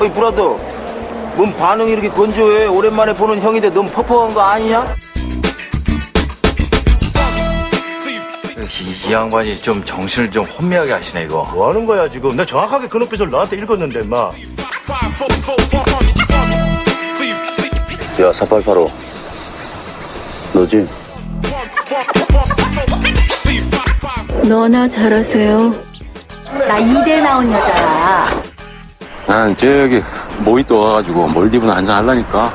어이 브라더, 뭔 반응이 이렇게 건조해? 오랜만에 보는 형인데 너무 퍽퍽한 거 아니냐? 이 양반이 좀 정신을 좀 혼미하게 하시네 이거. 뭐 하는 거야 지금? 나 정확하게 그 눈빛을 너한테 읽었는데 인마. 야 4885 너지? 너나 잘하세요. 나 이대 나온 여자야. 난 저기 모히또 와가지고 몰디브나 한잔 하려니까.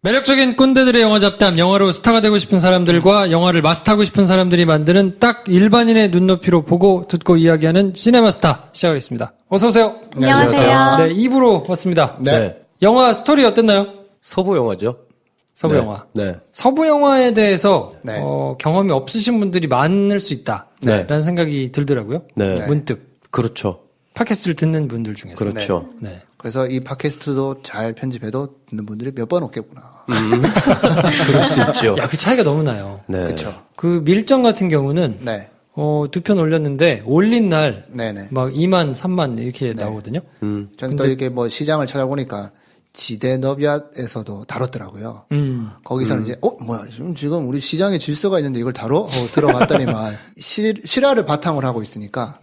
매력적인 꼰대들의 영화 잡담, 영화로 스타가 되고 싶은 사람들과 영화를 마스터하고 싶은 사람들이 만드는 딱 일반인의 눈높이로 보고 듣고 이야기하는 시네마스타 시작하겠습니다. 어서 오세요. 안녕하세요. 네, 2부로 왔습니다. 네. 영화 스토리 어땠나요? 서부 영화죠. 서부 네. 영화. 네. 서부 영화에 대해서 네. 경험이 없으신 분들이 많을 수 있다. 네. 라는 생각이 들더라고요. 네. 문득. 그렇죠. 팟캐스트를 듣는 분들 중에서. 그렇죠. 네. 그래서 이 팟캐스트도 잘 편집해도 듣는 분들이 몇 번 없겠구나. 그럴 수 있죠. 야, 그 차이가 너무 나요. 네. 그렇죠. 그 밀정 같은 경우는 네. 2편 올렸는데 올린 날 네네. 막 2만, 3만 이렇게 나오거든요. 전 또 이렇게 뭐 시장을 찾아보니까 지대너비앗에서도 다뤘더라고요. 거기서는 이제 뭐야 지금 우리 시장에 질서가 있는데 이걸 다뤄? 들어봤더니만 실화를 바탕으로 하고 있으니까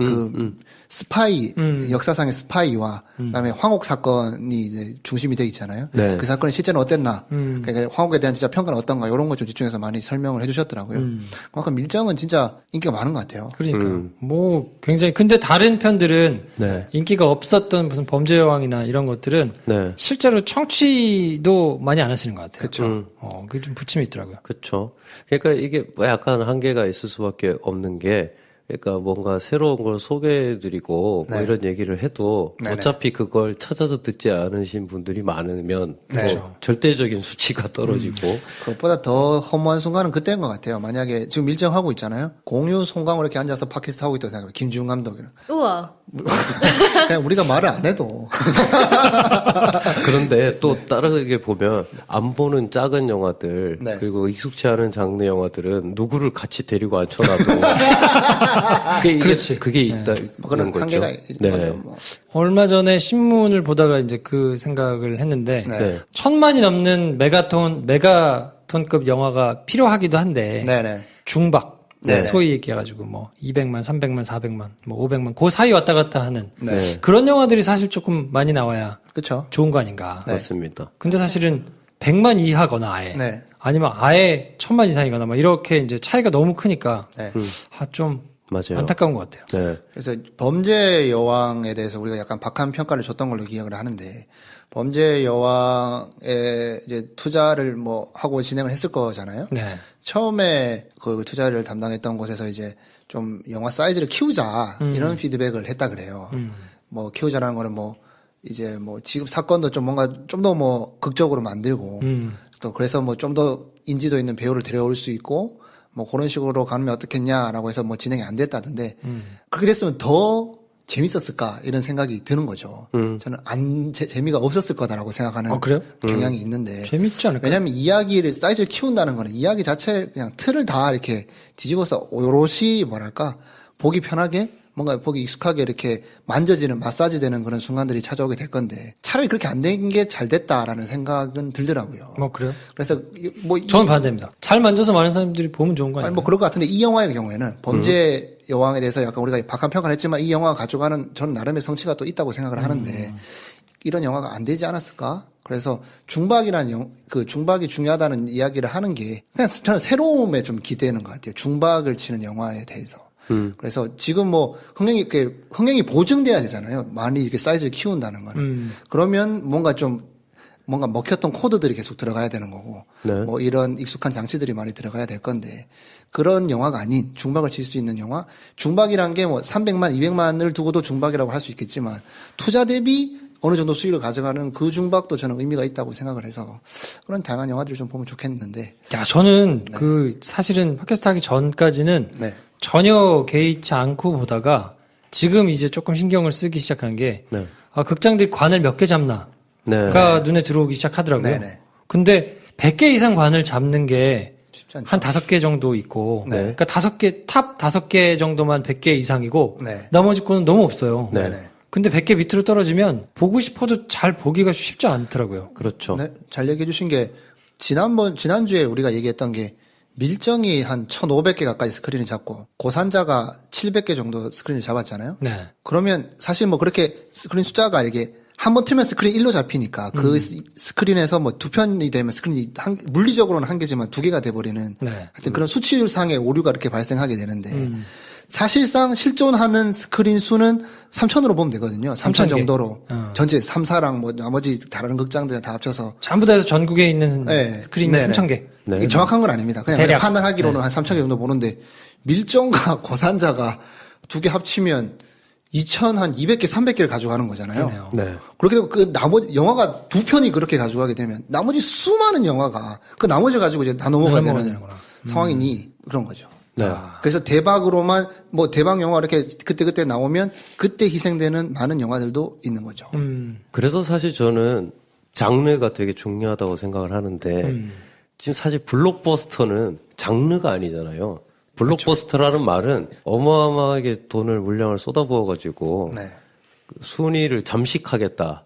스파이 역사상의 스파이와 그다음에 황옥 사건이 이제 중심이 돼 있잖아요. 네. 그 사건이 실제는 어땠나? 그러니까 황옥에 대한 진짜 평가는 어떤가? 이런 거 좀 집중해서 많이 설명을 해주셨더라고요. 그만큼 밀정은 진짜 인기가 많은 것 같아요. 그러니까 뭐 굉장히 근데 다른 편들은 네. 인기가 없었던 무슨 범죄 여왕이나 이런 것들은 네. 실제로 청취도 많이 안 하시는 것 같아요. 그렇죠. 그게 좀 부침이 있더라고요. 그렇죠. 그러니까 이게 뭐 약간 한계가 있을 수밖에 없는 게, 그러니까 뭔가 새로운 걸 소개해드리고 네. 뭐 이런 얘기를 해도 네네. 어차피 그걸 찾아서 듣지 않으신 분들이 많으면 네. 뭐 절대적인 수치가 떨어지고. 그것보다 더 허무한 순간은 그때인 것 같아요. 만약에 지금 밀정하고 있잖아요. 공유 송강으로 이렇게 앉아서 팟캐스트 하고 있다고 생각해요. 김지훈 감독이랑. 우와. 그냥 우리가 말을 안 해도. 그런데 또 다르게 보면 안 보는 작은 영화들, 네. 그리고 익숙치 않은 장르 영화들은 누구를 같이 데리고 앉혀놔도 그렇지. 그게 있다는 그런 거죠. 한계가 네. 맞아요. 뭐. 얼마 전에 신문을 보다가 이제 그 생각을 했는데 네. 1000만이 넘는 메가톤급 영화가 필요하기도 한데 네네. 중박 네네. 소위 얘기해가지고 뭐 200만, 300만, 400만, 뭐 500만 그 사이 왔다 갔다 하는 네. 그런 영화들이 사실 조금 많이 나와야 그쵸. 좋은 거 아닌가. 네. 맞습니다. 근데 사실은 100만 이하거나 아예 네. 아니면 아예 1000만 이상이거나 막 이렇게 이제 차이가 너무 크니까 네. 좀 맞아요. 안타까운 것 같아요. 네. 그래서 범죄 여왕에 대해서 우리가 약간 박한 평가를 줬던 걸로 기억을 하는데, 범죄 여왕에 이제 투자를 뭐 하고 진행을 했을 거잖아요. 네. 처음에 그 투자를 담당했던 곳에서 이제 좀 영화 사이즈를 키우자 이런 피드백을 했다 그래요. 뭐 키우자라는 거는 뭐 이제 뭐 지금 사건도 좀 뭔가 좀 더 뭐 극적으로 만들고 또 그래서 뭐 좀 더 인지도 있는 배우를 데려올 수 있고 뭐 그런 식으로 가면 어떻겠냐라고 해서 뭐 진행이 안 됐다던데 그렇게 됐으면 더 재밌었을까 이런 생각이 드는 거죠. 저는 재미가 없었을 거다라고 생각하는 그래요? 경향이 있는데 재밌지 않을까요? 왜냐하면 이야기를 사이즈를 키운다는 거는 이야기 자체 그냥 틀을 다 이렇게 뒤집어서 오롯이 뭐랄까 보기 편하게 뭔가 보기 익숙하게 이렇게 만져지는 마사지 되는 그런 순간들이 찾아오게 될 건데 차라리 그렇게 안 된 게 잘 됐다라는 생각은 들더라고요. 뭐 그래요? 그래서 뭐 저는 반대입니다. 잘 만져서 많은 사람들이 보면 좋은 거 아니에요? 아니 뭐 그럴 것 같은데 이 영화의 경우에는 범죄 여왕에 대해서 약간 우리가 박한 평가를 했지만 이 영화가 가져가는 저는 나름의 성취가 또 있다고 생각을 하는데 이런 영화가 안 되지 않았을까? 그래서 중박이라는 그 중박이 중요하다는 이야기를 하는 게 그냥 저는 새로움에 좀 기대는 것 같아요. 중박을 치는 영화에 대해서. 그래서 지금 뭐 흥행이 보증돼야 되잖아요. 많이 이렇게 사이즈를 키운다는 거는. 그러면 뭔가 먹혔던 코드들이 계속 들어가야 되는 거고, 네. 뭐 이런 익숙한 장치들이 많이 들어가야 될 건데, 그런 영화가 아닌 중박을 칠 수 있는 영화? 중박이란 게 뭐 300만, 200만을 두고도 중박이라고 할 수 있겠지만, 투자 대비 어느 정도 수익을 가져가는 그 중박도 저는 의미가 있다고 생각을 해서, 그런 다양한 영화들을 좀 보면 좋겠는데. 야, 저는 사실은 팟캐스트 하기 전까지는 네. 전혀 개의치 않고 보다가 지금 이제 조금 신경을 쓰기 시작한 게, 네. 극장들이 관을 몇 개 잡나? 네. 가 눈에 들어오기 시작하더라고요. 네네. 근데 100개 이상 관을 잡는 게 쉽지 않죠. 한 5개 정도 있고, 네. 그러니까 탑 5개 정도만 100개 이상이고, 네. 나머지 거는 너무 없어요. 네. 근데 100개 밑으로 떨어지면 보고 싶어도 잘 보기가 쉽지 않더라고요. 그렇죠. 네, 잘 얘기해 주신 게 지난주에 우리가 얘기했던 게 밀정이 한 1,500개 가까이 스크린을 잡고 고산자가 700개 정도 스크린을 잡았잖아요. 네. 그러면 사실 뭐 그렇게 스크린 숫자가 이게 한 번 틀면 스크린 1로 잡히니까 그 스크린에서 뭐 두 편이 되면 스크린이 물리적으로는 한 개지만 두 개가 돼버리는 네. 하여튼 그런 수치상의 오류가 이렇게 발생하게 되는데 사실상 실존하는 스크린 수는 3,000으로 보면 되거든요. 3,000 정도로. 전체 3사랑 뭐 나머지 다른 극장들 다 합쳐서. 전부 다 해서 전국에 있는 네. 스크린이 네네. 3,000개. 네. 이게 정확한 건 아닙니다. 그냥 대략. 판단하기로는 한 3,000개 정도 보는데 밀정과 고산자가 두 개 합치면 2,200개, 300개를 가져가는 거잖아요. 그러네요. 네. 그렇게 되면 그 나머지 영화가 두 편이 그렇게 가져가게 되면 나머지 수많은 영화가 그 나머지를 가지고 이제 다 넘어가야 되는 되는구나. 상황이니 그런 거죠. 네. 그래서 대박으로만 뭐 대박 영화 이렇게 그때 나오면 그때 희생되는 많은 영화들도 있는 거죠. 그래서 사실 저는 장르가 되게 중요하다고 생각을 하는데 지금 사실 블록버스터는 장르가 아니잖아요. 블록버스터라는 말은 어마어마하게 돈을 물량을 쏟아부어가지고 네. 순위를 잠식하겠다.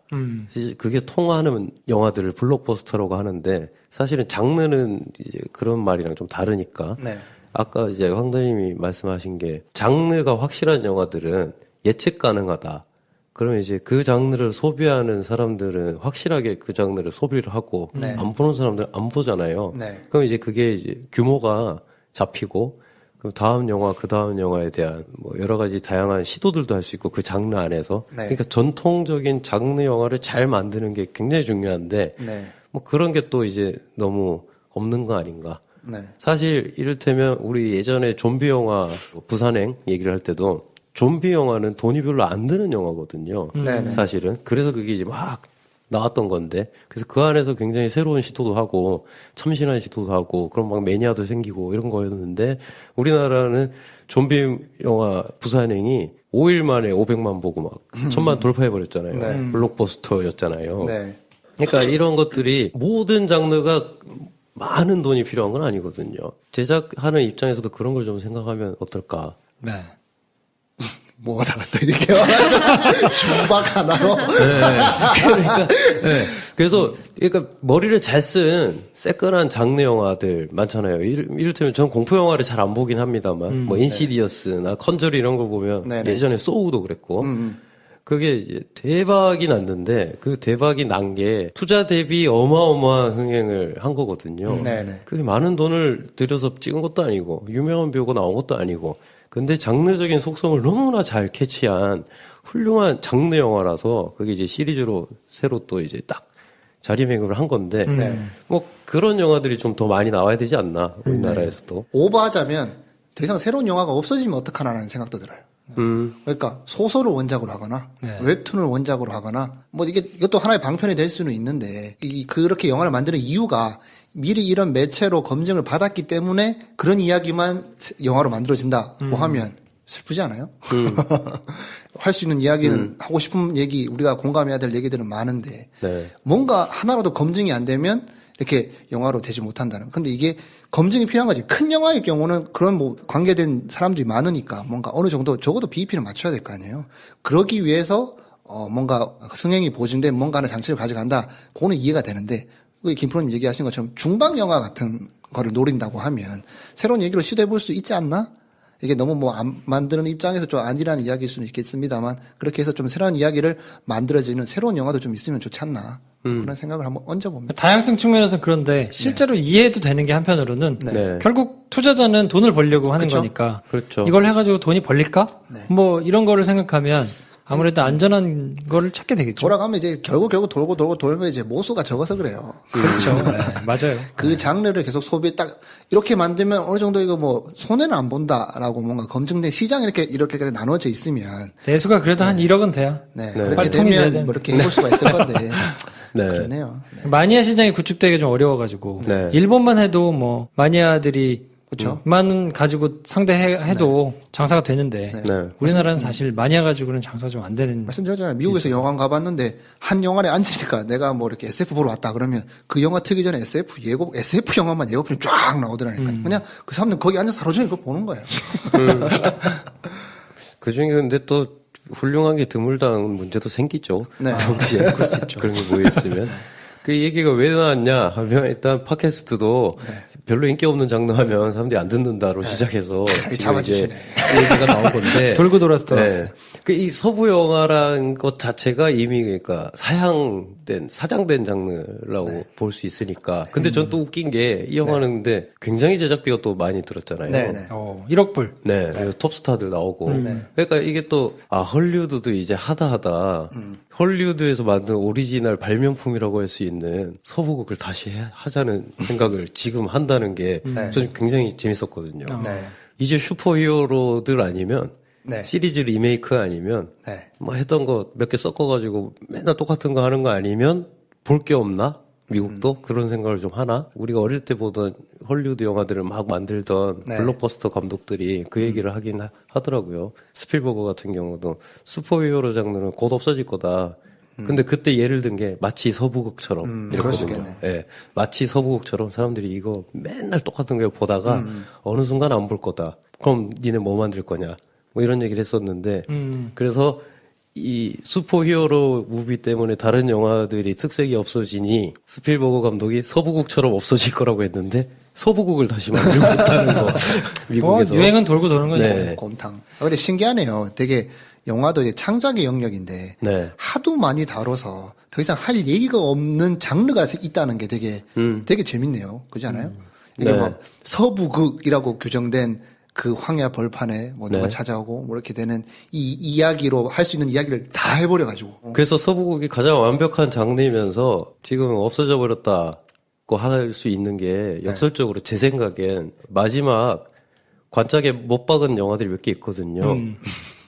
그게 통하는 영화들을 블록버스터라고 하는데 사실은 장르는 이제 그런 말이랑 좀 다르니까. 네. 아까 이제 황도님이 말씀하신 게 장르가 확실한 영화들은 예측 가능하다. 그러면 이제 그 장르를 소비하는 사람들은 확실하게 그 장르를 소비를 하고 네. 안 보는 사람들은 안 보잖아요. 네. 그럼 이제 그게 이제 규모가 잡히고 그럼 다음 영화, 그 다음 영화에 대한 뭐 여러 가지 다양한 시도들도 할 수 있고 그 장르 안에서. 네. 그러니까 전통적인 장르 영화를 잘 만드는 게 굉장히 중요한데 네. 뭐 그런 게 또 이제 너무 없는 거 아닌가. 네. 사실 이를테면 우리 예전에 좀비 영화 부산행 얘기를 할 때도 좀비 영화는 돈이 별로 안 드는 영화거든요. 네네. 사실은. 그래서 그게 이제 막 나왔던 건데 그래서 그 안에서 굉장히 새로운 시도도 하고 참신한 시도도 하고 그런 막 매니아도 생기고 이런 거였는데 우리나라는 좀비 영화 부산행이 5일 만에 500만 보고 막 1,000만 돌파해버렸잖아요. 네. 블록버스터였잖아요. 네. 그러니까 이런 것들이 모든 장르가 많은 돈이 필요한 건 아니거든요. 제작하는 입장에서도 그런 걸 좀 생각하면 어떨까. 네. 뭐가 다 또 이렇게 와가지고 중박 하나로. 그러니까, 네. 그래서, 그러니까 머리를 잘 쓴 새끈한 장르 영화들 많잖아요. 이를테면 전 공포 영화를 잘 안 보긴 합니다만, 뭐 인시디어스나 컨저리 이런 걸 보면 네네. 예전에 소우도 그랬고, 그게 이제 대박이 났는데 그 대박이 난 게 투자 대비 어마어마한 흥행을 한 거거든요. 네네. 그게 많은 돈을 들여서 찍은 것도 아니고 유명한 배우가 나온 것도 아니고 근데 장르적인 속성을 너무나 잘 캐치한 훌륭한 장르 영화라서 그게 이제 시리즈로 새로 또 이제 딱 자리매김을 한 건데 뭐 그런 영화들이 좀 더 많이 나와야 되지 않나 우리나라에서도. 오버하자면 더 이상 새로운 영화가 없어지면 어떡하나라는 생각도 들어요. 그러니까 소설을 원작으로 하거나 웹툰을 원작으로 하거나 뭐 이것도 하나의 방편이 될 수는 있는데 그렇게 영화를 만드는 이유가 미리 이런 매체로 검증을 받았기 때문에 그런 이야기만 영화로 만들어진다고 하면 슬프지 않아요? 할 수 있는 이야기는 하고 싶은 얘기 우리가 공감해야 될 얘기들은 많은데 네. 뭔가 하나라도 검증이 안 되면 이렇게 영화로 되지 못한다는. 근데 이게 검증이 필요한 거지. 큰 영화의 경우는 그런 뭐 관계된 사람들이 많으니까 뭔가 어느 정도 적어도 BEP는 맞춰야 될 거 아니에요. 그러기 위해서 뭔가 승행이 보증된 뭔가 하는 장치를 가져간다. 그거는 이해가 되는데 김프로님 얘기하신 것처럼 중방 영화 같은 거를 노린다고 하면 새로운 얘기로 시도해 볼 수 있지 않나? 이게 너무 뭐 안 만드는 입장에서 좀 안일한 이야기일 수는 있겠습니다만 그렇게 해서 좀 새로운 이야기를 만들어지는 새로운 영화도 좀 있으면 좋지 않나 그런 생각을 한번 얹어봅니다. 다양성 측면에서는 그런데 실제로 이해해도 되는 게 한편으로는 네. 결국 투자자는 돈을 벌려고 하는 그쵸? 거니까 그렇죠. 이걸 해가지고 돈이 벌릴까? 네. 뭐 이런 거를 생각하면 아무래도 안전한 거를 찾게 되겠죠. 돌아가면 이제 결국 돌고 돌면 이제 모수가 적어서 그래요. 그렇죠. 네, 맞아요. 그 장르를 계속 소비 딱 이렇게 만들면 어느 정도 이거 뭐 손해는 안 본다라고 뭔가 검증된 시장이 이렇게 나눠져 있으면 대수가 그래도 한 1억은 돼야. 네, 네. 그렇게 활동이 돼야 되면 뭐 이렇게 해볼 수가 있을 건데 네. 그러네요. 네. 마니아 시장이 구축되기 좀 어려워가지고 네. 일본만 해도 뭐 마니아들이 그렇죠. 만 가지고 상대해도 장사가 되는데 네. 우리나라는 사실 마니아 가지고는 장사가 좀 안 되는. 말씀드렸잖아요. 미국에서 영화관 가봤는데 한 영화에 앉으니까 내가 뭐 이렇게 SF 보러 왔다 그러면 그 영화 트기 전에 SF 영화만 예고편이 쫙 나오더라니까요. 그냥 그 사람들 거기 앉아서 하루 종일 그거 보는 거예요. 그 중에 근데 또 훌륭한 게 드물다는 문제도 생기죠. 네. 동시에. 그럴 수 있죠. 그런 게 모여있으면. 그 얘기가 왜 나왔냐 하면 일단 팟캐스트도 별로 인기 없는 장르 하면 사람들이 안 듣는다로 시작해서 지금 이제 얘기가 나온 건데. 돌고 돌아서 돌아왔어요. 이 서부 영화란 것 자체가 이미 그러니까 사장된 장르라고 볼 수 있으니까. 근데 전 또 웃긴 게 이 영화는 근데 굉장히 제작비가 또 많이 들었잖아요. 네네. 1억 불. 네, 톱스타들 나오고. 그러니까 이게 또, 헐리우드도 이제 하다. 헐리우드에서 만든 오리지널 발명품이라고 할 수 있는 서부극을 다시 하자는 생각을 지금 한다는 게 저는 굉장히 재밌었거든요. 이제 슈퍼히어로들 아니면 시리즈 리메이크 아니면 뭐 했던 거 몇 개 섞어가지고 맨날 똑같은 거 하는 거 아니면 볼 게 없나? 미국도 그런 생각을 좀 하나? 우리가 어릴 때 보던 헐리우드 영화들을 막 만들던 블록버스터 감독들이 그 얘기를 하긴 하더라고요. 스필버그 같은 경우도 슈퍼히어로 장르는 곧 없어질 거다. 근데 그때 예를 든 게 마치 서부극처럼 이랬거든요. 예, 마치 서부극처럼 사람들이 이거 맨날 똑같은 거 보다가 어느 순간 안 볼 거다. 그럼 니네 뭐 만들 거냐? 뭐 이런 얘기를 했었는데 그래서 이 슈퍼히어로 무비 때문에 다른 영화들이 특색이 없어지니 스필버그 감독이 서부극처럼 없어질 거라고 했는데 서부극을 다시 만들고 있다는 거. 미국에서. 유행은 돌고 도는 거죠. 네. 곰탕. 근데 신기하네요. 되게 영화도 이제 창작의 영역인데 하도 많이 다뤄서 더 이상 할 얘기가 없는 장르가 있다는 게 되게 재밌네요. 그렇지 않아요? 이게 막 서부극이라고 규정된 그 황야 벌판에 뭐 누가 찾아오고 뭐 이렇게 되는 이 이야기로 할 수 있는 이야기를 다 해버려가지고. 그래서 서부극이 가장 완벽한 장르이면서 지금 없어져 버렸다고 할 수 있는 게 역설적으로 제 생각엔 마지막 관짝에 못 박은 영화들이 몇 개 있거든요.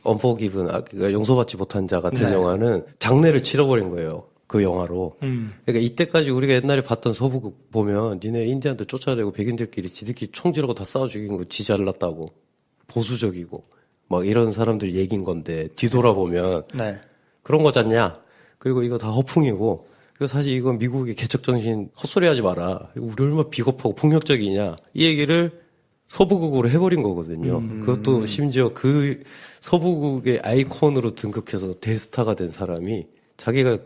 언포기븐, 그러니까 용서받지 못한 자 같은 영화는 장르를 치러버린 거예요. 그 영화로. 그러니까 이때까지 우리가 옛날에 봤던 서부극 보면 니네 인디안들 쫓아내고 백인들끼리 지들끼리 총 지르고 다 싸워 죽인 거 지 잘났다고. 보수적이고. 막 이런 사람들 얘기인 건데 뒤돌아보면 그런 거잖냐. 그리고 이거 다 허풍이고. 그리고 사실 이건 미국의 개척정신 헛소리 하지 마라. 우리 얼마나 비겁하고 폭력적이냐. 이 얘기를 서부극으로 해버린 거거든요. 그것도 심지어 그 서부극의 아이콘으로 등극해서 대스타가 된 사람이 자기가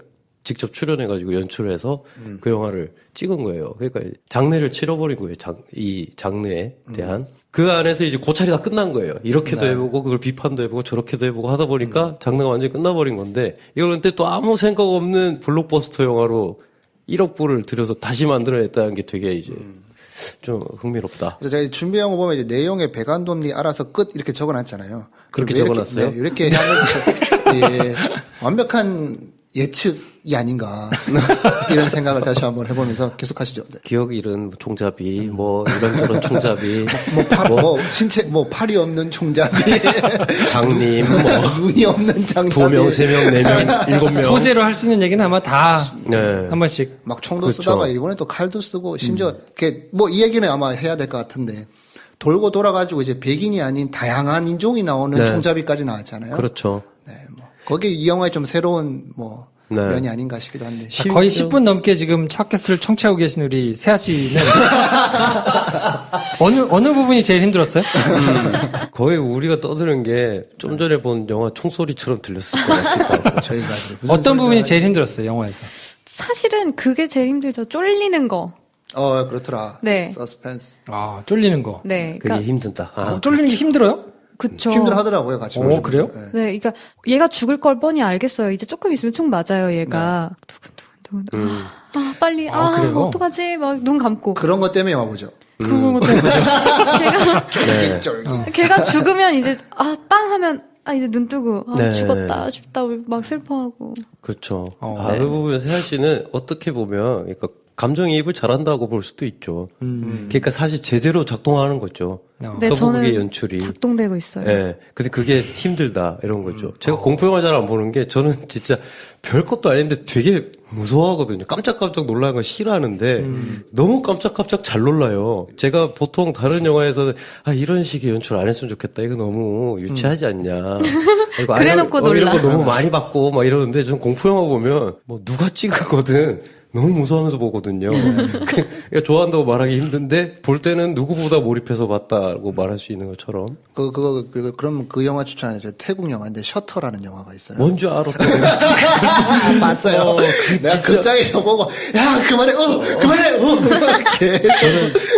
직접 출연해가지고 연출해서 그 영화를 찍은 거예요. 그러니까 장르를 치러버린 거예요. 이 장르에 대한. 그 안에서 이제 고찰이 다 끝난 거예요. 이렇게도 해보고 그걸 비판도 해보고 저렇게도 해보고 하다 보니까 장르가 완전히 끝나버린 건데 이걸 근데 또 아무 생각 없는 블록버스터 영화로 1억 불을 들여서 다시 만들어냈다는 게 되게 이제 좀 흥미롭다. 그래서 제가 준비한 거 보면 이제 내용에 배관돔니 알아서 끝 이렇게 적어놨잖아요. 그렇게 적어놨어요? 네, 이렇게 하면 예, 완벽한 예측이 아닌가 이런 생각을 다시 한번 해보면서 계속하시죠. 네. 기억 잃은 총잡이 뭐 이런저런 총잡이 신체 팔이 없는 총잡이 장님 눈이 없는 장잡이 2명, 3명, 4명, 7명 소재로 할 수 있는 얘기는 아마 다 한 번씩 막 총도 쓰다가 이번에 또 칼도 쓰고 심지어 이 얘기는 아마 해야 될 것 같은데 돌고 돌아가지고 이제 백인이 아닌 다양한 인종이 나오는 총잡이까지 나왔잖아요. 그렇죠. 네, 거기 이 영화의 좀 새로운 면이 아닌가 싶기도 한데. 거의 10분 넘게 지금 팟캐스트를 청취하고 계신 우리 세아 씨는 어느 부분이 제일 힘들었어요? 거의 우리가 떠드는 게 좀 전에 본 영화 총소리처럼 들렸을 것 같기도 하고. 저희가 어떤 부분이 제일 힘들었어요, 영화에서? 사실은 그게 제일 힘들죠. 쫄리는 거. 그렇더라. 네. 서스펜스. 아, 쫄리는 거. 네. 그게 힘든다. 쫄리는 게 힘들어요? 그쵸. 힘들어 하더라고요, 같이. 그래요? 네, 그러니까 얘가 죽을 걸 뻔히 알겠어요. 이제 조금 있으면 총 맞아요, 얘가. 두근두근. 빨리. 그래요? 어떡하지? 막 눈 감고. 그런 것 때문에 영화 보죠. 그런 것도 쫄깃쫄깃. 걔가 죽으면 이제 빵 하면 이제 눈 뜨고 네. 죽었다 싶다 막 슬퍼하고. 그렇죠. 그 부분 세아 씨는 어떻게 보면 그러니까 감정이입을 잘한다고 볼 수도 있죠. 그러니까 사실 제대로 작동하는 거죠. 네, 서부극의 연출이 작동되고 있어요. 네, 근데 그게 힘들다 이런 거죠. 제가 공포영화 잘 안 보는 게 저는 진짜 별 것도 아닌데 되게 무서워하거든요. 깜짝깜짝 놀라는 거 싫어하는데 너무 깜짝깜짝 잘 놀라요. 제가 보통 다른 영화에서는 이런 식의 연출 안 했으면 좋겠다. 이거 너무 유치하지 않냐. 그래놓고 놀라. 이런 거 너무 많이 봤고 막 이러는데 저는 공포영화 보면 뭐 누가 찍은 거든 너무 무서워하면서 보거든요. 그러니까 좋아한다고 말하기 힘든데 볼 때는 누구보다 몰입해서 봤다고 말할 수 있는 것처럼. 그럼 그 영화 추천하죠. 태국 영화인데 셔터라는 영화가 있어요. 뭔지 알았다. 봤어요. 내가 극장에서 보고 야 그만해, 이렇게.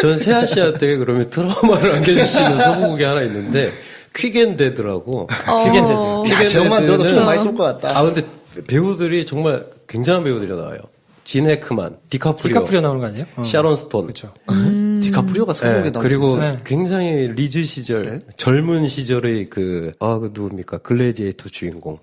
저는 세아 씨한테 그러면 트라우마를 안겨주시는 서부극이 하나 있는데 퀵앤데드라고. 야, 제목만 들어도 좀 많이 쏠 것 같다. 아 근데 배우들이 정말 굉장한 배우들이 나와요. 진 해크만, 디카프리오 나오는 거 아니에요? 샤론 스톤. 그렇죠. 디카프리오가 서부극에 나오고 그리고 네. 굉장히 리즈 시절, 젊은 시절의 그 누굽니까? 글래디에이터 주인공.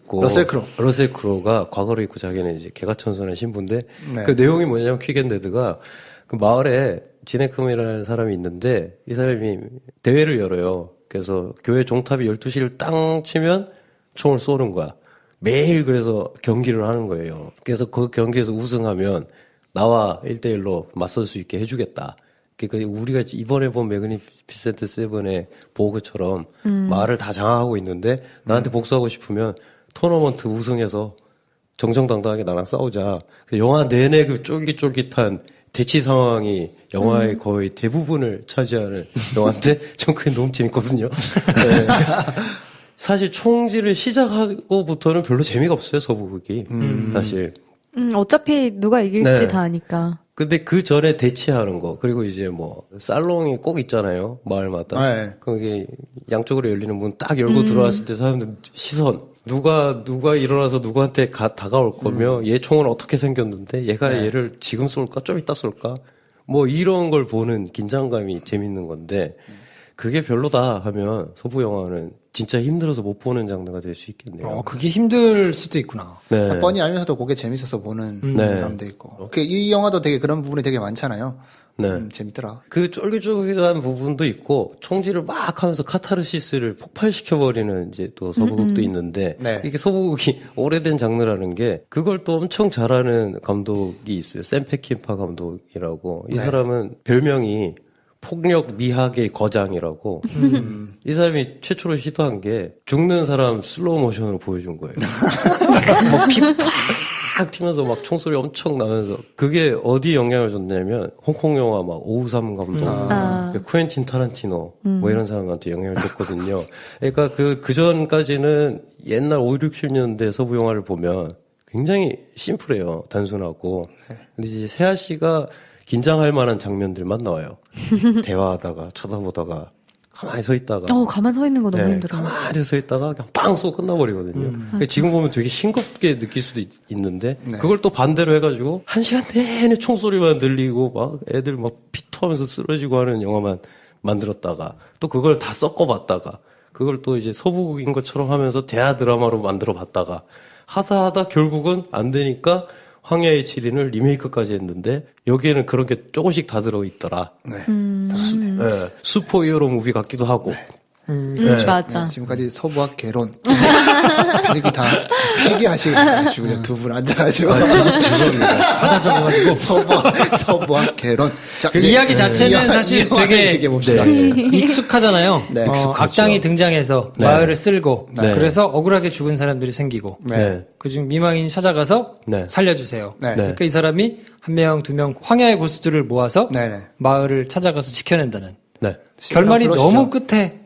러셀 크로가 과거를 잊고 자기는 이제 개가천선한 신부인데 네. 그 내용이 뭐냐면 퀵앤데드가 그 마을에 진 해크만이라는 사람이 있는데 이 사람이 대회를 열어요. 그래서 교회 종탑이 12시를 땅 치면 총을 쏘는 거야. 매일 그래서 경기를 하는 거예요. 그래서 그 경기에서 우승하면 나와 1대1로 맞설 수 있게 해주겠다. 그러니까 우리가 이번에 본 매그니피센트 세븐의 보그처럼 마을을 다 장악하고 있는데 나한테 복수하고 싶으면 토너먼트 우승해서 정정당당하게 나랑 싸우자. 영화 내내 그 쫄깃쫄깃한 대치 상황이 영화의 거의 대부분을 차지하는 영화인데 전 그게 너무 재밌거든요. 네. 사실 총질을 시작하고부터는 별로 재미가 없어요, 서부극이. 사실. 어차피 누가 이길지 네. 다 아니까. 근데 그 전에 대치하는 거, 그리고 이제 뭐, 살롱이 꼭 있잖아요, 마을마다. 네. 그게 양쪽으로 열리는 문 딱 열고 들어왔을 때 사람들 시선. 누가 일어나서 누구한테 다가올 거며, 얘 총은 어떻게 생겼는데, 얘가 얘를 지금 쏠까? 좀 이따 쏠까? 뭐 이런 걸 보는 긴장감이 재밌는 건데, 그게 별로다 하면 서부 영화는 진짜 힘들어서 못 보는 장르가 될 수 있겠네요. 그게 힘들 수도 있구나. 네. 뻔히 알면서도 그게 재밌어서 보는 네. 사람도 있고. 이 영화도 되게 그런 부분이 되게 많잖아요. 네. 재밌더라. 그 쫄깃쫄깃한 부분도 있고 총질을 막 하면서 카타르시스를 폭발시켜버리는 이제 또 서부극도 있는데 네. 이게 서부극이 오래된 장르라는 게 그걸 또 엄청 잘하는 감독이 있어요. 샘 페킨파 감독이라고. 이 네. 사람은 별명이 폭력 미학의 거장이라고. 이 사람이 최초로 시도한 게 죽는 사람 슬로우 모션으로 보여준 거예요. 막 피 팍 튀면서 막 총소리 엄청 나면서 그게 어디 영향을 줬냐면 홍콩 영화 막 오우삼 감독, 쿠엔틴 타란티노 뭐 이런 사람한테 영향을 줬거든요. 그러니까 그 전까지는 옛날 5, 60년대 서부 영화를 보면 굉장히 심플해요. 단순하고. 근데 이제 세아 씨가 긴장할 만한 장면들만 나와요. 대화하다가 쳐다보다가 가만히 서 있다가 가만히 서 있는 거 너무 힘들어요. 가만히 서 있다가 그냥 빵 쏘고 끝나버리거든요. 그러니까 지금 보면 되게 싱겁게 느낄 수도 있는데 그걸 또 반대로 해가지고 1시간 내내 총소리만 들리고 막 애들 막 피토하면서 쓰러지고 하는 영화만 만들었다가 또 그걸 다 섞어봤다가 그걸 또 이제 서부극인 것처럼 하면서 대하 드라마로 만들어봤다가 하다 결국은 안 되니까 황야의 7인을 리메이크까지 했는데 여기에는 그런 게 조금씩 다 들어있더라. 네. 슈퍼히어로 무비 같기도 하고. 맞아. 지금까지 서부학 개론. 이렇게 다 회개하시겠어요. 두 분 앉아가지고. 죄송합니다. 하나 적어가지고. 서부학 개론. 자, 그 이야기 자체는 사실 되게 익숙하잖아요. 네. 악당이 등장해서 마을을 쓸고 그래서 억울하게 죽은 사람들이 생기고 그중 미망인이 찾아가서 살려주세요. 네. 그러니까 이 사람이 한 명, 두 명 황야의 고수들을 모아서 마을을 찾아가서 지켜낸다는 결말이 너무 끝에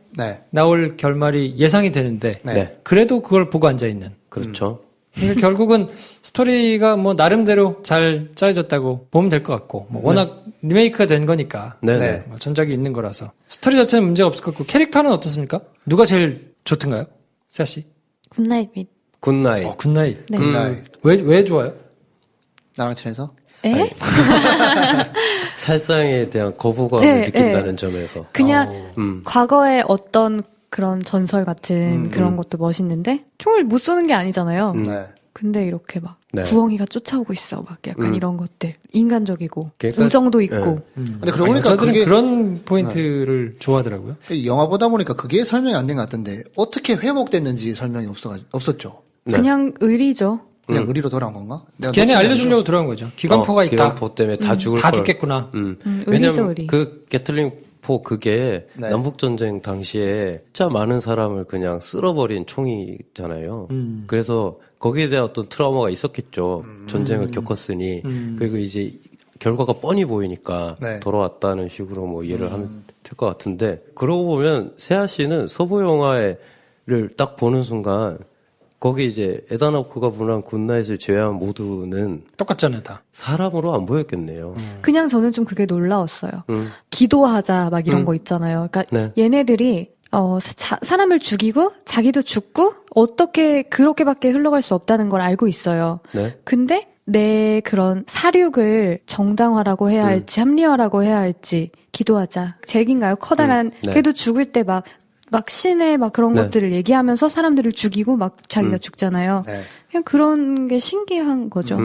나올 결말이 예상이 되는데 그래도 그걸 보고 앉아있는. 그렇죠. 그러니까 결국은 스토리가 뭐 나름대로 잘 짜여졌다고 보면 될 것 같고 뭐 워낙 리메이크가 된 거니까 뭐 전작이 있는 거라서 스토리 자체는 문제가 없을 것 같고 캐릭터는 어떻습니까? 누가 제일 좋던가요? 세아 씨? 굿나잇 및. 굿나잇. 굿나잇. 네. 왜 좋아요? 나랑 친해서? 에? 살상에 대한 거부감을 느낀다는 점에서. 그냥 과거의 어떤 그런 전설 같은 그런 것도 멋있는데 총을 못 쏘는 게 아니잖아요. 근데 이렇게 막 부엉이가 쫓아오고 있어. 막 약간 이런 것들. 인간적이고 그러니까, 우정도 있고. 근데 그러고 보니까 여자들은 그게 그런 포인트를 좋아하더라고요. 영화 보다 보니까 그게 설명이 안 된 것 같던데 어떻게 회복됐는지 설명이 없었죠. 그냥 의리죠. 그냥 의리로 돌아온 건가? 내가 걔네 놓친 게 알려주려고 들어간 거죠. 기관포가 있다. 기관포 때문에 다 죽을 다 걸. 죽겠구나. 의리죠, 왜냐면 의리. 그 게틀링 대나포 그게 네. 남북전쟁 당시에 진짜 많은 사람을 그냥 쓸어버린 총이잖아요. 그래서 거기에 대한 어떤 트라우마가 있었겠죠. 전쟁을 겪었으니. 그리고 이제 결과가 뻔히 보이니까 네. 돌아왔다는 식으로 뭐 이해를 하면 될 것 같은데, 그러고 보면 세아 씨는 서부 영화를 딱 보는 순간 거기 이제 에다나포가 분한 굿나잇을 제외한 모두는 똑같잖아요, 다. 사람으로 안 보였겠네요. 그냥 저는 좀 그게 놀라웠어요. 기도하자 막 이런 거 있잖아요. 그러니까 네. 얘네들이 사람을 죽이고 자기도 죽고 어떻게 그렇게밖에 흘러갈 수 없다는 걸 알고 있어요. 네. 근데 내 그런 사륙을 정당화라고 해야 할지 합리화라고 해야 할지 기도하자. 제 얘기인가요? 커다란 네. 걔도 죽을 때 막 신의 막 그런 네. 것들을 얘기하면서 사람들을 죽이고 막 자기가 죽잖아요. 네. 그냥 그런 게 신기한 거죠.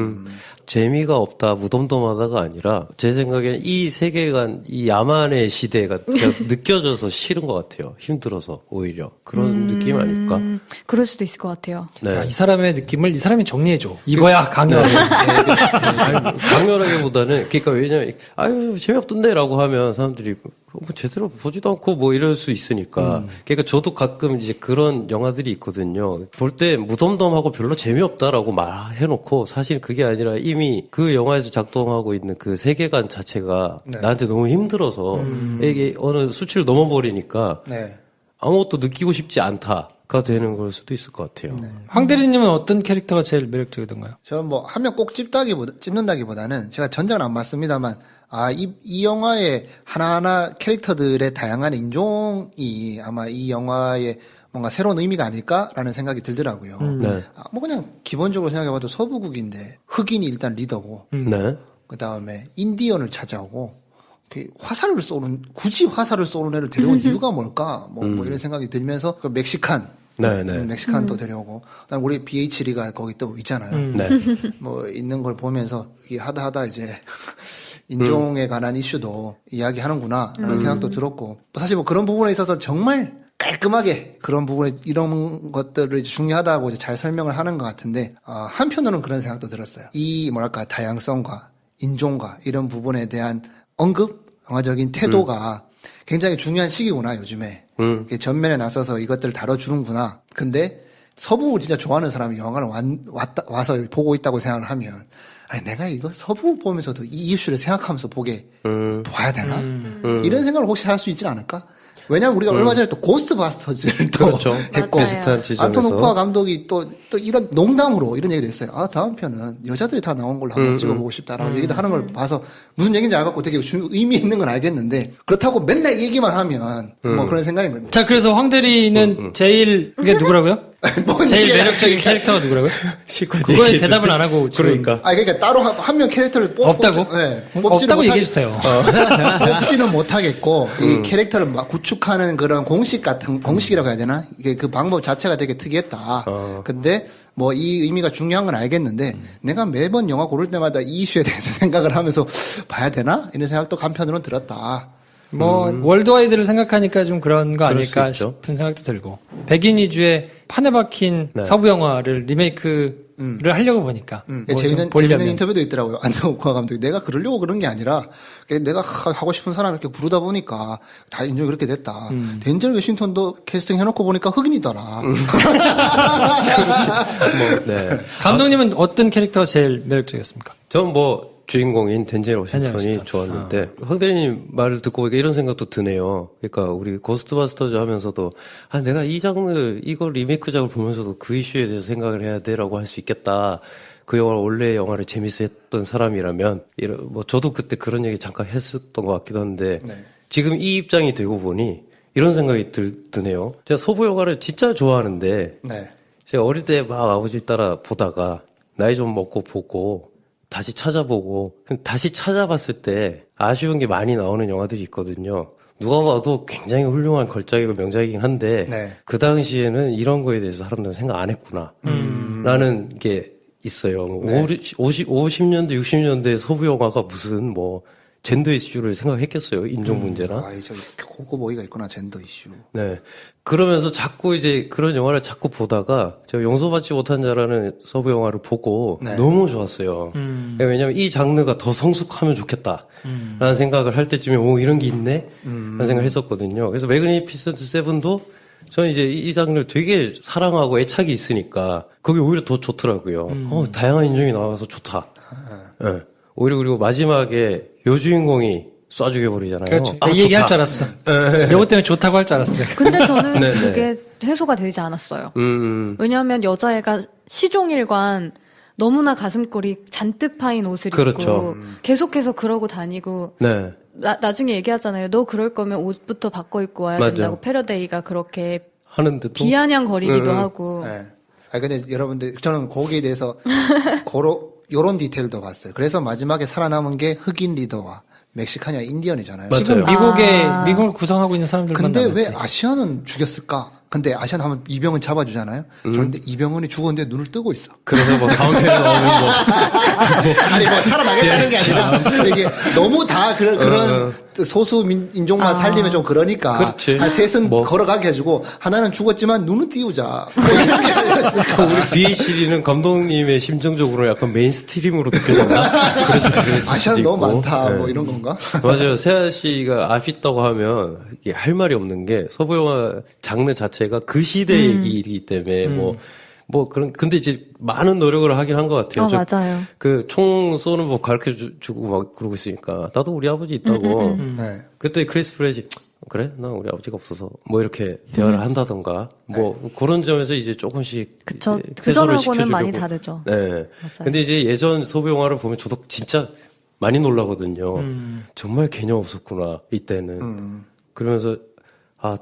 재미가 없다, 무덤덤하다가 아니라 제 생각엔 이 세계관, 이 야만의 시대가 그냥 느껴져서 싫은 것 같아요. 힘들어서 오히려 그런 느낌 아닐까? 그럴 수도 있을 것 같아요. 네. 이 사람의 느낌을 이 사람이 정리해줘. 이거야, 강렬해. 강렬하기보다는 그러니까 왜냐면 아유 재미없던데라고 하면 사람들이 뭐 제대로 보지도 않고 뭐 이럴 수 있으니까. 그러니까 저도 가끔 이제 그런 영화들이 있거든요. 볼 때 무덤덤하고 별로 재미없다라고 말해놓고 사실 그게 아니라 이미 그 영화에서 작동하고 있는 그 세계관 자체가 네. 나한테 너무 힘들어서 이게 어느 수치를 넘어버리니까 네. 아무것도 느끼고 싶지 않다가 되는 걸 수도 있을 것 같아요. 황 대리님은 어떤 캐릭터가 제일 매력적이던가요? 저는 뭐 한 명 꼭 찝는다기보다는 제가 전작은 안 봤습니다만 이 영화의 하나하나 캐릭터들의 다양한 인종이 아마 이 영화의 뭔가 새로운 의미가 아닐까라는 생각이 들더라고요. 네. 뭐 그냥 기본적으로 생각해봐도 서부국인데 흑인이 일단 리더고 네. 그 다음에 인디언을 찾아오고 굳이 화살을 쏘는 애를 데려온 이유가 뭘까? 뭐 이런 생각이 들면서 그 멕시칸 네. 멕시칸도 데려오고 그다음 우리 BH 리가 거기 또 있잖아요. 네. 뭐 있는 걸 보면서 이게 하다 이제 인종에 관한 이슈도 이야기하는구나라는 생각도 들었고 사실 뭐 그런 부분에 있어서 정말 깔끔하게 그런 부분에 이런 것들을 중요하다고 이제 잘 설명을 하는 것 같은데 한편으로는 그런 생각도 들었어요. 이 뭐랄까 다양성과 인종과 이런 부분에 대한 언급, 영화적인 태도가 굉장히 중요한 시기구나 요즘에. 전면에 나서서 이것들을 다뤄주는구나. 근데 서부 진짜 좋아하는 사람이 영화를 와서 보고 있다고 생각을 하면 아니 내가 이거 서부 보면서도 이 이슈를 생각하면서 봐야 되나? 이런 생각을 혹시 할 수 있지 않을까? 왜냐면 우리가 얼마 전에 또 고스트바스터즈를 또 그렇죠. 했고 비슷한 지점에서 안톤 호프아 감독이 또 이런 농담으로 이런 얘기도 했어요. 다음 편은 여자들이 다 나온 걸로 한번 찍어보고 싶다라고 얘기도 하는 걸 봐서 무슨 얘기인지 알겠고 되게 의미 있는 건 알겠는데 그렇다고 맨날 이 얘기만 하면 뭐 그런 생각인 겁니다. 자, 그래서 황 대리는 제일, 이게 누구라고요? 제일 매력적인 캐릭터가 누구라고요? 그거에 대답을 안 하고 지금. 그러니까 따로 한 명 캐릭터를 없다고? 네, 없다고 얘기해주세요. 뽑지는 못하겠고 이 캐릭터를 막 구축하는 그런 공식이라고 해야 되나? 이게 그 방법 자체가 되게 특이했다. 근데 뭐 이 의미가 중요한 건 알겠는데 내가 매번 영화 고를 때마다 이 이슈에 대해서 생각을 하면서 봐야 되나? 이런 생각도 한편으로는 들었다. 월드와이드를 생각하니까 좀 그런 거 그럴 수 아닐까 있죠. 싶은 생각도 들고. 백인 위주의 판에 박힌 서부 영화를 리메이크를 하려고 보니까. 재밌는 인터뷰도 있더라고요. 안톤 호프아 감독이 내가 그러려고 그런 게 아니라 내가 하고 싶은 사람 이렇게 부르다 보니까 다 인정이 그렇게 됐다. 덴젤 워싱턴도 캐스팅 해놓고 보니까 흑인이더라. 네. 감독님은 어떤 캐릭터가 제일 매력적이었습니까? 전 뭐 주인공인 덴젤 워싱턴이 워싱턴. 좋았는데 황 대리님 말을 듣고 보니까 이런 생각도 드네요. 그러니까 우리 고스트바스터즈 하면서도 내가 이 장르 이거 리메이크작을 보면서도 그 이슈에 대해서 생각을 해야 돼라고 할 수 있겠다. 그 영화 원래 영화를 재밌어 했던 사람이라면 뭐 저도 그때 그런 얘기 잠깐 했었던 것 같기도 한데 지금 이 입장이 되고 보니 이런 생각이 드네요. 제가 서부 영화를 진짜 좋아하는데 제가 어릴 때 막 아버지 따라 보다가 나이 좀 먹고 보고 다시 찾아보고 다시 찾아봤을 때 아쉬운 게 많이 나오는 영화들이 있거든요. 누가 봐도 굉장히 훌륭한 걸작이고 명작이긴 한데 그 당시에는 이런 거에 대해서 사람들은 생각 안 했구나 라는 게 있어요. 50년대 60년대 서부 영화가 무슨 뭐 젠더 이슈를 생각했겠어요. 인종 문제나. 저기 고급 어이가 있구나, 젠더 이슈. 네. 그러면서 자꾸 이제 그런 영화를 자꾸 보다가 제가 용서받지 못한 자라는 서부 영화를 보고 네. 너무 좋았어요. 왜냐면 이 장르가 더 성숙하면 좋겠다. 라는 생각을 할 때쯤에 이런 게 있네? 라는 생각을 했었거든요. 그래서 매그니피센트 세븐도 저는 이제 이 장르를 되게 사랑하고 애착이 있으니까 그게 오히려 더 좋더라고요. 다양한 인종이 나와서 좋다. 네. 오히려 그리고 마지막에 여주인공이 쏴 죽여버리잖아요. 그렇죠. 이 얘기 할 줄 알았어. 이것 때문에 좋다고 할 줄 알았어요. 근데 저는 네네. 그게 해소가 되지 않았어요. 왜냐하면 여자애가 시종일관 너무나 가슴골이 잔뜩 파인 옷을 그렇죠. 입고 계속해서 그러고 다니고 네. 나중에 얘기하잖아요. 너 그럴 거면 옷부터 바꿔 입고 와야 맞아요. 된다고 패러데이가 그렇게 하는데도 비아냥거리기도 하고. 네. 근데 여러분들, 저는 거기에 대해서 요런 디테일도 봤어요. 그래서 마지막에 살아남은 게 흑인 리더와 멕시카니아 인디언이잖아요. 지금 미국을 구성하고 있는 사람들만 근데 남았지. 왜 아시아는 죽였을까? 근데 아시아는 하면 이병헌 잡아주잖아요. 그런데 이병헌이 죽었는데 눈을 뜨고 있어. 그래서 뭐 가운데에 나오는 뭐 아니 뭐 살아나겠다는 게 아니라 이게 너무 다 그런 소수 인종만 살리면 좀 그러니까 그렇지. 한 셋은 뭐. 걸어가게 해주고 하나는 죽었지만 눈은 띄우자. 뭐 이런 게 아니었을까? 우리 BHD는 감독님의 심정적으로 약간 메인스트림으로 느껴졌나? 그래서 아시아는 너무 많다. 뭐 이런 건가? 맞아요. 세아 씨가 아쉽다고 하면 이게 할 말이 없는 게 서부 영화 장르 자체가 그 시대 얘기이기 때문에 근데 이제 많은 노력을 하긴 한 것 같아요. 맞아요. 그 총 쏘는 법 가르쳐 주고 막 그러고 있으니까 나도 우리 아버지 있다고. 네. 그때 크리스 프레지 그래? 난 우리 아버지가 없어서 뭐 이렇게 대화를 한다던가 뭐 그런 점에서 이제 조금씩 그쵸. 이제 그전하고는 시켜주려고. 많이 다르죠. 네. 맞아요. 근데 이제 예전 서부 영화를 보면 저도 진짜 많이 놀라거든요. 정말 개념 없었구나 이때는. 그러면서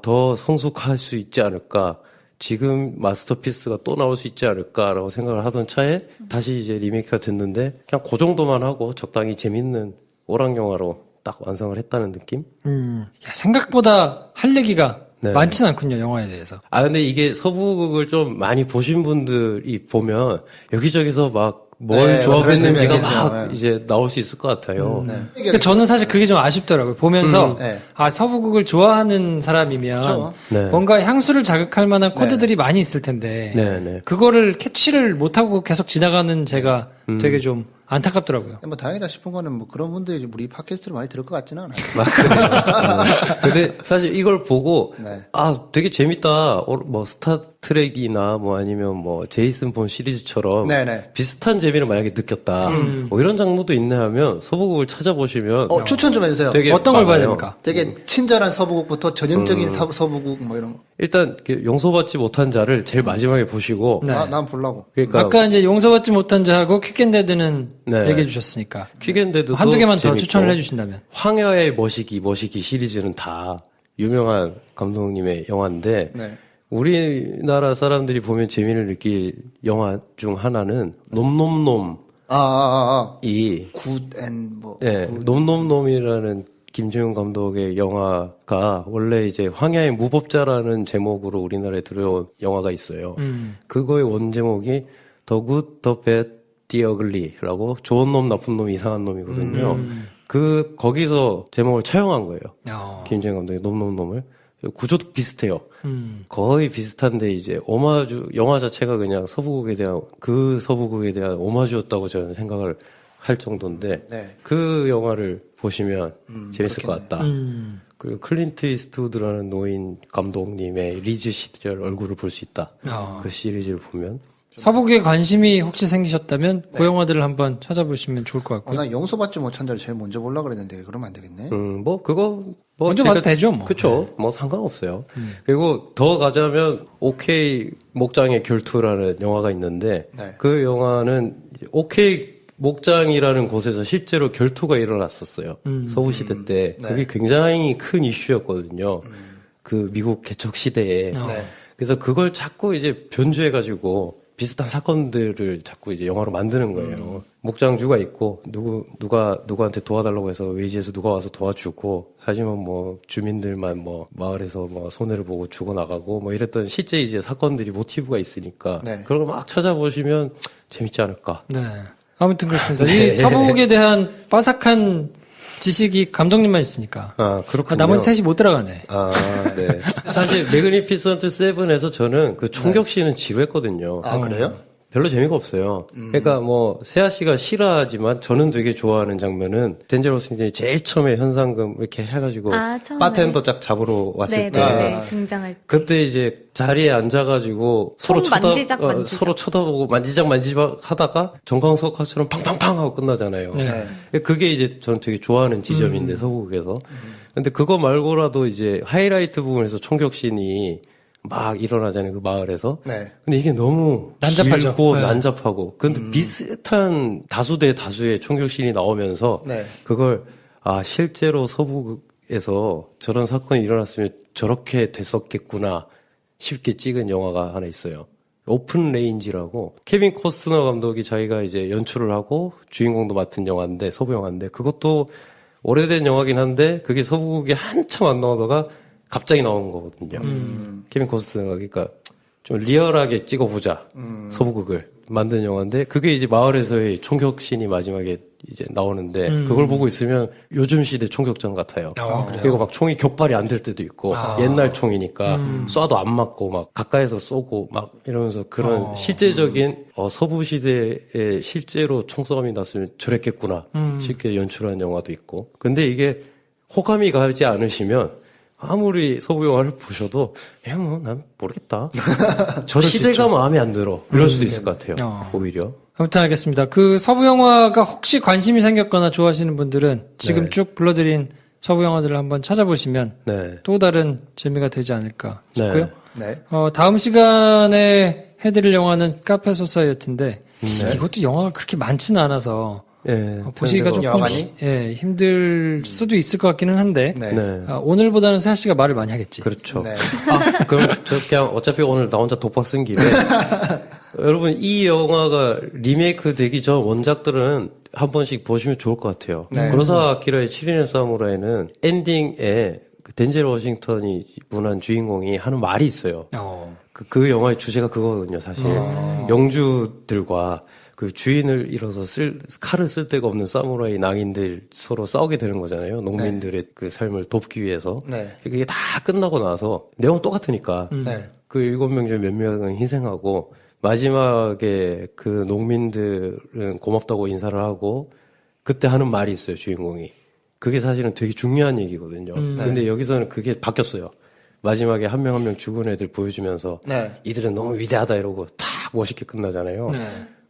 더 성숙할 수 있지 않을까. 지금 마스터피스가 또 나올 수 있지 않을까라고 생각을 하던 차에 다시 이제 리메이크가 됐는데 그냥 그 정도만 하고 적당히 재밌는 오락 영화로 딱 완성을 했다는 느낌? 야, 생각보다 할 얘기가 네. 많진 않군요, 영화에 대해서. 근데 이게 서부극을 좀 많이 보신 분들이 보면 여기저기서 막 뭘 좋아했는지가 그런 막 재미가 이제 나올 수 있을 것 같아요. 그러니까 저는 사실 그게 좀 아쉽더라고요. 보면서 네. 서부극을 좋아하는 사람이면 그렇죠. 네. 뭔가 향수를 자극할 만한 코드들이 많이 있을 텐데 네. 그거를 캐치를 못하고 계속 지나가는 제가 되게 좀 안타깝더라고요. 뭐 다행이다 싶은 거는 뭐 그런 분들이 우리 팟캐스트를 많이 들을 것 같지는 않아요. 근데 사실 이걸 보고 네. 되게 재밌다. 뭐 스타트rek이나 뭐 아니면 뭐 제이슨 본 시리즈처럼 네네. 비슷한 재미를 만약에 느꼈다. 뭐 이런 장르도 있네 하면 서부극을 찾아보시면 추천 좀 해주세요. 되게 어떤 걸 봐야 많아요. 됩니까? 되게 친절한 서부국부터 전형적인 서부국 뭐 이런 거. 일단 용서받지 못한 자를 제일 마지막에 보시고 네. 난 보려고. 그러니까 아까 이제 용서받지 못한 자하고 퀵앤데드는 네. 얘기해 주셨으니까 퀵앤데드도 한두 개만 더 재밌고, 추천을 해주신다면. 황야의 머시기 시리즈는 다 유명한 감독님의 영화인데 네. 우리나라 사람들이 보면 재미를 느낄 영화 중 하나는 놈놈놈이 놈놈놈이라는 김지훈 감독의 영화가 원래 이제 황야의 무법자라는 제목으로 우리나라에 들어온 영화가 있어요. 그거의 원제목이 The Good, The Bad, The Ugly라고 좋은 놈, 나쁜 놈, 이상한 놈이거든요. 거기서 제목을 차용한 거예요. 김지훈 감독의 놈놈놈을. 구조도 비슷해요. 거의 비슷한데 이제 오마주, 영화 자체가 그냥 서부극에 대한 오마주였다고 저는 생각을 할 정도인데 네. 그 영화를 보시면 재밌을 그렇겠네. 것 같다. 그리고 클린트 이스트우드라는 노인 감독님의 리즈 시절 얼굴을 볼 수 있다. 그 시리즈를 보면. 서부극에 관심이 혹시 생기셨다면 그 영화들을 한번 찾아보시면 좋을 것 같고요. 난 용서받지 못한 자를 제일 먼저 보려고 그랬는데 그러면 안 되겠네. 먼저 봐도 되죠, 뭐. 그쵸. 뭐 상관없어요. 그리고 더 가자면 OK 목장의 결투라는 영화가 있는데 네. 그 영화는 OK 목장이라는 곳에서 실제로 결투가 일어났었어요. 서부시대 때. 그게 굉장히 큰 이슈였거든요. 그 미국 개척 시대에. 네. 그래서 그걸 자꾸 이제 변주해가지고 비슷한 사건들을 자꾸 이제 영화로 만드는 거예요. 목장주가 있고 누구한테 도와달라고 해서 외지에서 누가 와서 도와주고 하지만 뭐 주민들만 뭐 마을에서 뭐 손해를 보고 죽어나가고 뭐 이랬던 실제 이제 사건들이 모티브가 있으니까 네. 그런 거 막 찾아보시면 재밌지 않을까. 네. 아무튼 그렇습니다. 이 서부극에 대한 빠삭한 지식이 감독님만 있으니까. 그렇군요. 나머지 셋이 못 들어가네. 네. 사실 매그니피선트 7에서 저는 그 총격씬은 지루했거든요. 그래요? 별로 재미가 없어요. 그러니까 뭐 세아 씨가 싫어하지만 저는 되게 좋아하는 장면은 덴젤 워싱턴이 제일 처음에 현상금 이렇게 해가지고 처음에. 바텐더 짝 잡으러 왔을 때 네, 등장할 때. 그때 이제 자리에 앉아가지고 서로 만지작. 서로 쳐다보고 만지작 하다가 정광석화처럼 팡팡팡 하고 끝나잖아요. 네. 그게 이제 저는 되게 좋아하는 지점인데 서구국에서. 근데 그거 말고라도 이제 하이라이트 부분에서 총격씬이 막 일어나잖아요, 그 마을에서. 네. 근데 이게 너무 난잡하죠. 길고 네. 난잡하고. 근데 비슷한 다수 대 다수의 총격씬이 나오면서 네. 그걸 실제로 서부에서 저런 사건이 일어났으면 저렇게 됐었겠구나 쉽게 찍은 영화가 하나 있어요. 오픈 레인지라고 케빈 코스트너 감독이 자기가 이제 연출을 하고 주인공도 맡은 영화인데 서부 영화인데 그것도 오래된 영화긴 한데 그게 서부국에 한참 안 나오다가 갑자기 나온 거거든요. 케빈 코스트너가 그러니까 좀 리얼하게 찍어보자 서부극을 만든 영화인데 그게 이제 마을에서의 총격씬이 마지막에 이제 나오는데 그걸 보고 있으면 요즘 시대 총격전 같아요. 그리고 막 총이 격발이 안 될 때도 있고 옛날 총이니까 쏴도 안 맞고 막 가까이서 쏘고 막 이러면서 그런 실제적인 서부 시대에 실제로 총싸움이 났으면 저랬겠구나 쉽게 연출한 영화도 있고 근데 이게 호감이 가지 않으시면 아무리 서부 영화를 보셔도 난 모르겠다. 저 시대가 마음에 안 들어. 이럴 수도 있을 것 같아요. 오히려. 아무튼 알겠습니다. 그 서부 영화가 혹시 관심이 생겼거나 좋아하시는 분들은 지금 네. 쭉 불러드린 서부 영화들을 한번 찾아보시면 네. 또 다른 재미가 되지 않을까 싶고요. 네. 다음 시간에 해드릴 영화는 카페 소사이어티인데 이것도 영화가 그렇게 많지는 않아서 보시기가 조금 힘들 수도 있을 것 같기는 한데 오늘보다는 세아 씨가 말을 많이 하겠지. 그렇죠. 그럼 저 그냥 어차피 오늘 나 혼자 독박 쓴 김에 여러분 이 영화가 리메이크 되기 전 원작들은 한 번씩 보시면 좋을 것 같아요. 구로사와 아키라의 7인의 사무라이는 엔딩에 덴젤 워싱턴이 분한 주인공이 하는 말이 있어요. 그 영화의 주제가 그거거든요, 사실. 영주들과 그 주인을 잃어서 칼을 쓸 데가 없는 사무라이 낭인들 서로 싸우게 되는 거잖아요. 농민들의 그 삶을 돕기 위해서. 그게 다 끝나고 나서 내용은 똑같으니까. 그 7명 중에 몇 명은 희생하고 마지막에 그 농민들은 고맙다고 인사를 하고 그때 하는 말이 있어요, 주인공이. 그게 사실은 되게 중요한 얘기거든요. 근데 여기서는 그게 바뀌었어요. 마지막에 한 명 한 명 죽은 애들 보여주면서 이들은 너무 위대하다 이러고 다 멋있게 끝나잖아요.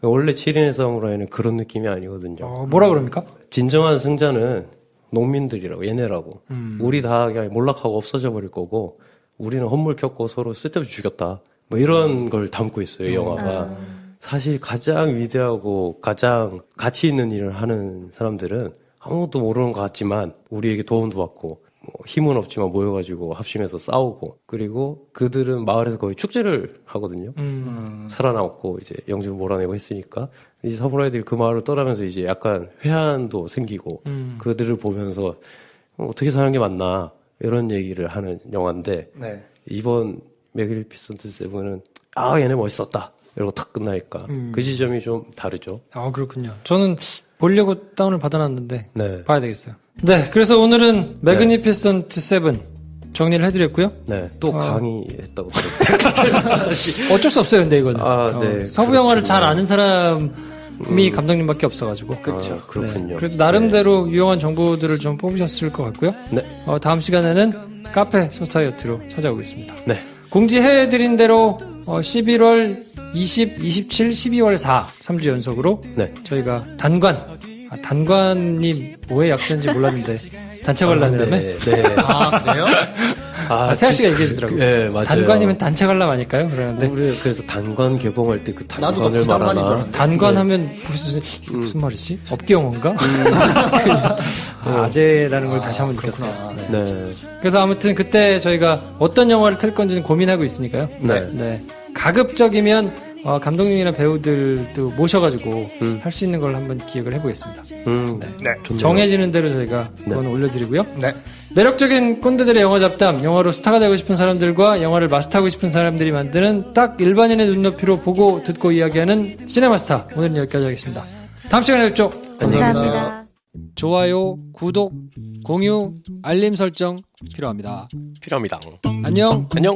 원래 7인의 사무라이는 그런 느낌이 아니거든요. 뭐라 그럽니까? 진정한 승자는 농민들이라고, 얘네라고. 우리 다 그냥 몰락하고 없어져 버릴 거고, 우리는 헛물 켰고 서로 쓸데없이 죽였다. 뭐 이런 걸 담고 있어요, 영화가. 사실 가장 위대하고 가장 가치 있는 일을 하는 사람들은 아무것도 모르는 것 같지만, 우리에게 도움도 받고, 힘은 없지만 모여가지고 합심해서 싸우고 그리고 그들은 마을에서 거의 축제를 하거든요. 살아남고 이제 영주를 몰아내고 했으니까 이제 사무라이들이 그 마을을 떠나면서 이제 약간 회한도 생기고 그들을 보면서 어떻게 사는 게 맞나 이런 얘기를 하는 영화인데 이번 매그니피선트 7은 얘네 멋있었다 이러고 탁 끝나니까 그 지점이 좀 다르죠. 그렇군요. 저는 보려고 다운을 받아놨는데 봐야 되겠어요. 네, 그래서 오늘은 매그니피선트 7 정리를 해드렸고요. 또 강의했다고 들었어요. 어쩔 수 없어요, 근데 이거는. 서부 영화를 잘 아는 사람이 감독님밖에 없어가지고. 그렇죠. 그렇군요. 그래도 나름대로 유용한 정보들을 좀 뽑으셨을 것 같고요. 다음 시간에는 카페 소사이어티로 찾아오겠습니다. 공지해드린 대로 11월 20, 27, 12월 4 3주 연속으로 저희가 단관이 뭐의 약자인지 몰랐는데 단체 관람이라며? 그래요? 세아 씨가 얘기해 주더라고요. 네, 맞아요. 단관이면 단체 관람 아닐까요? 그러는데 우리 그래서 단관 개봉할 때 그 단관을 말하나? 단관하면 무슨 말이지? 업계 용어인가? 아재라는 걸 다시 한번 느꼈어요. 그래서 아무튼 그때 저희가 어떤 영화를 틀 건지는 고민하고 있으니까요. 가급적이면 감독님이나 배우들도 모셔가지고 할 수 있는 걸 한번 기획을 해보겠습니다. 정해지는 대로 저희가 그건 올려드리고요. 매력적인 꼰대들의 영화 잡담, 영화로 스타가 되고 싶은 사람들과 영화를 마스터하고 싶은 사람들이 만드는 딱 일반인의 눈높이로 보고 듣고 이야기하는 시네마스타. 오늘은 여기까지 하겠습니다. 다음 시간에 뵙죠. 감사합니다. 좋아요, 구독, 공유, 알림 설정 필요합니다. 필요합니다. 안녕. 안녕.